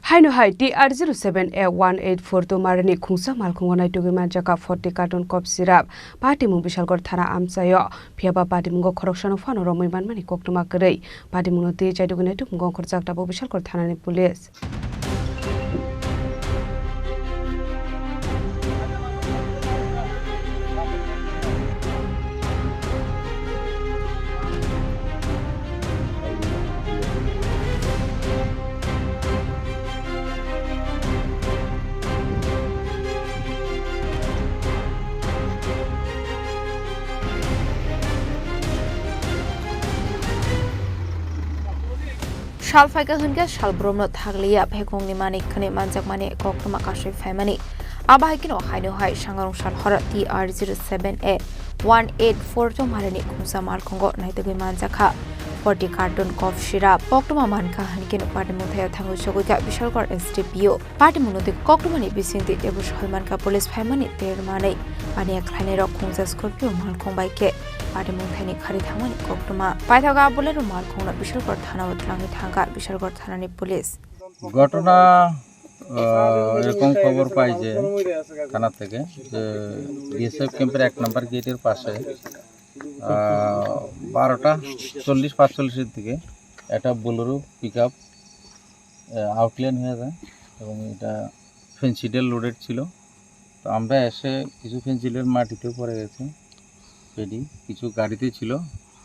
Haino TR07A-1842 Marini Khungsa Malkhungo Naitugwi Manjakha 40 carton cough syrup party mung Bishalgor Thana Amsayo Phiaba party mungo Khorokshano Phano Romoi Banmani Koktuma Grei party mungo Te Chaidugwi Naitug mungo Khorjakta bo Bishalgor Thana ni police Shalfaika hunga shalbromno thaglia phekongni mani khane manjakmani koktoma kashe famani abahikino haino hai sangarong shal hora TR07A-1842 Marini Khungsa Malkhungo Naitugwi Manjakha 40 carton cough syrup koktoma manka hanikino party muthaya thangu chogoika Bishalgor SDPO party munote koktomani bisinti debu shoymanka police famani termanai ani akhlane ro Khungsa Scorpio Malkhung baike party muthani khari thamani koktoma paithaga bolero Malkhungna Bishalgor thana utlangi thanga Bishalgor thanani police ঘটনা এরকম খবর পাই যে থানা থেকে যে BSF ক্যাম্পের 1 নম্বর গেটের পাশে 12টা 40-45 এর দিকে একটা বোলেরো পিকআপ আউটলাইন হয়ে যায় এবং এটা ফেন্সিডেল লোডেড ছিল। তো আমরা এসে কিছু ফেন্সিডেল মাটিতে পড়ে গেছে পেডি, কিছু গাড়িতে ছিল।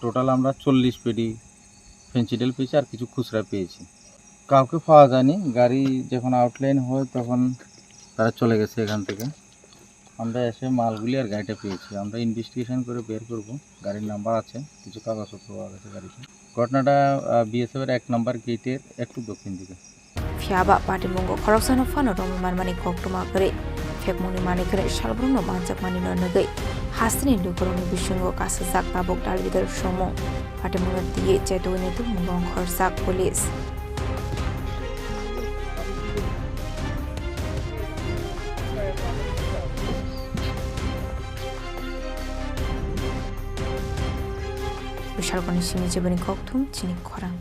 টোটাল আমরা 40 পেডি ফেন্সিডেল পেয়েছি আর কিছু খুচরা পেয়েছি। কাউকে পাওয়া যায়নি। গাড়ি যখন আউটলাইন হয় তখন তারা চলে গেছে এখান থেকে। আমরা এসে মালগুলি আর গাড়িটা পেয়েছি। আমরা ইনভেস্টিগেশন করে বের করব। গাড়ির নাম্বার আছে, কিছু কাগজপত্র পাওয়া গেছে গাড়িতে। ঘটনাটা বিএসএফ এর 1 নম্বর গেটের একটু দক্ষিণ দিকে। Phiaba party mungo Khorokshano Phano Romoi Banmani koktoma grei phekmoni mani grei shalbromno manjakmani nonagai hasini lukoroni bisingo kasajak tabok dalbidar somo party mungo diye chaidugwi naitug mungo khorjak police Bishalgor ni Chini Khoktum Chini Khorang